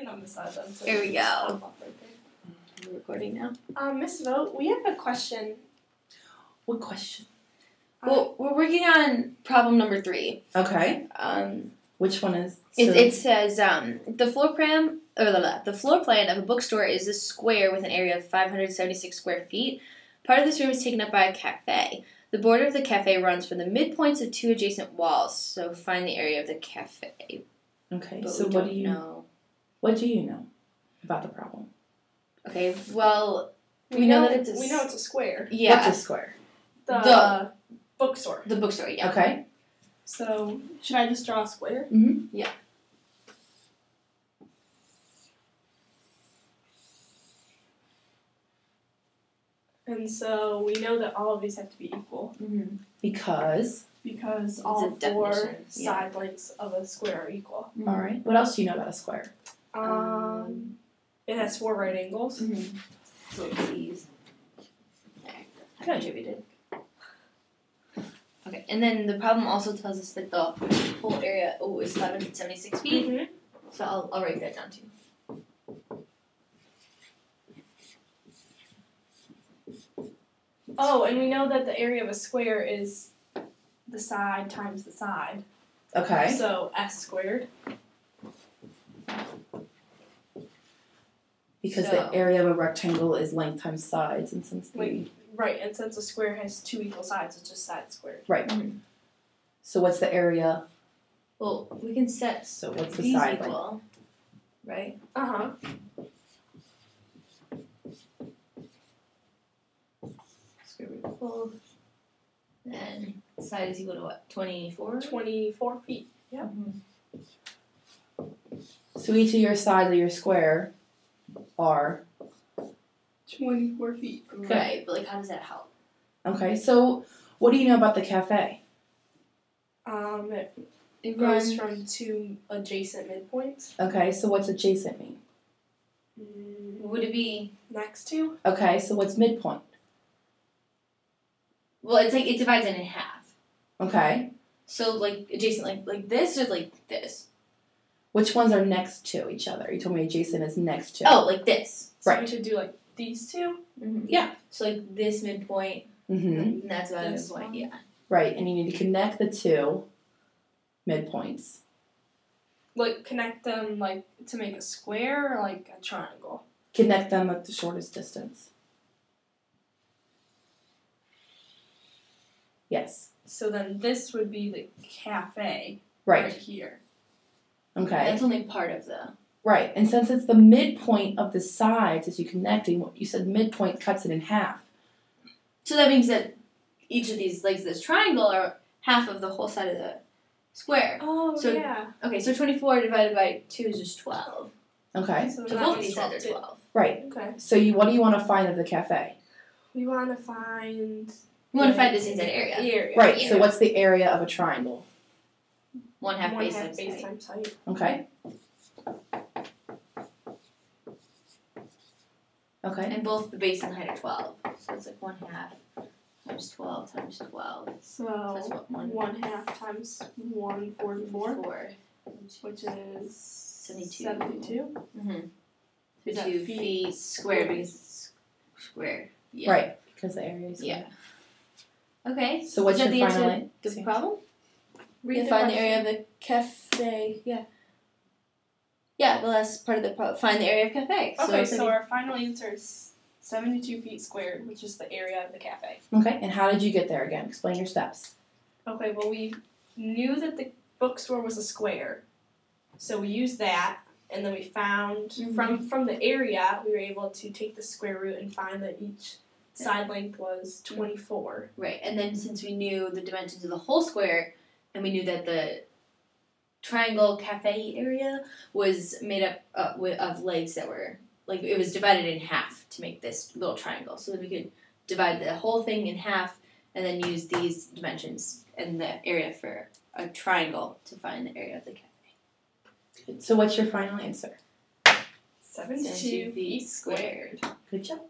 on this side then. So Here we go. Right there. We're recording now. Miss Vogt, we have a question. What question? Well, we're working on problem number 3. Okay. Which one is? It says the floor plan of a bookstore is a square with an area of 576 square feet. Part of this room is taken up by a cafe. The border of the cafe runs from the midpoints of 2 adjacent walls. So find the area of the cafe. Okay. But So we what don't do you know? What do you know about the problem? Okay. Well, We know that it's a square. Yeah. What's a square? The bookstore. The bookstore. Yeah. Okay. So should I just draw a square? Mm-hmm. Yeah. And so we know that all of these have to be equal Mm-hmm. Because. because It's all a 4 definition, yeah. side lengths of a square are equal. All right. What else do you know about a square? It has 4 right angles. Mm-hmm. So it's these. There. I contributed. Okay, and then the problem also tells us that the whole area is 576 feet. Mm-hmm. So I'll write that down too. Oh, and we know that the area of a square is the side times the side. Okay. So S squared. Because So- the area of a rectangle is length times sides, and since Right, and since a square has 2 equal sides, it's just side squared. right. Mhm. So what's the area? Well, we can set So what's the these side length? equal, right? Uh-huh. Square root of both. And side is equal to what? 24? 24 feet. Yeah. So each of your sides of your square are 24 feet. Right, but like how does that help? okay. So what do you know about the cafe? It goes from 2 adjacent midpoints. Okay. So what's adjacent mean? Would it be? Next to? Okay. So what's midpoint? Well, it's like it divides it in half. Okay. So like adjacent, like this or like this. Which ones are next to each other? You told me adjacent is next to. Oh, like this. So Right. we should do like these 2. Mm-hmm. Yeah. So like this midpoint, Mm-hmm. and that's about a This midpoint. one. Yeah. Right, and you need to connect the 2 midpoints. Like connect them like to make a square or like a triangle. Connect them at the shortest distance. Yes. So then this would be the cafe Right. here. Okay. That's only part of the. Right, and since it's the midpoint of the sides as you connecting, you said midpoint cuts it in half. So that means that each of these legs of this triangle are half of the whole side of the square. Oh, So- yeah. Okay, so 24 divided by 2 is just 12. Okay. So So that both of makes these sides are 12 too. 12. Right. Okay. So what do you want to find of the cafe? We want to find... We want to find this inside area. The area. Right. Yeah. So what's the area of a triangle? 1/2 One base half times base height. times height. Okay. Okay. And both the base and height are 12. So it's like 1/2 times 12 times 12. So That's what, 1/2 times 144, 4. which is 72. 72. Mm-hmm. Is that 2 feet? feet squared because it's square. Yeah. Right. Because the area is Yeah. Okay. So what's is that your the final answer to the answer? problem? Read the Find the question. area of the cafe. Yeah. Yeah, the last part of the problem. Find the area of cafe. Okay, it's so like our final answer is 72 feet squared, which is the area of the cafe. Okay. And how did you get there again? Explain your steps. Okay, well, we knew that the bookstore was a square, so we used that, and then we found from the area, we were able to take the square root and find that each side length was 24. right, and then since we knew the dimensions of the whole square, and we knew that the triangle cafe area was made up of legs that were like it was divided in half to make this little triangle, so that we could divide the whole thing in half and then use these dimensions and the area for a triangle to find the area of the cafe. So what's your final answer? 72 feet squared. Good job.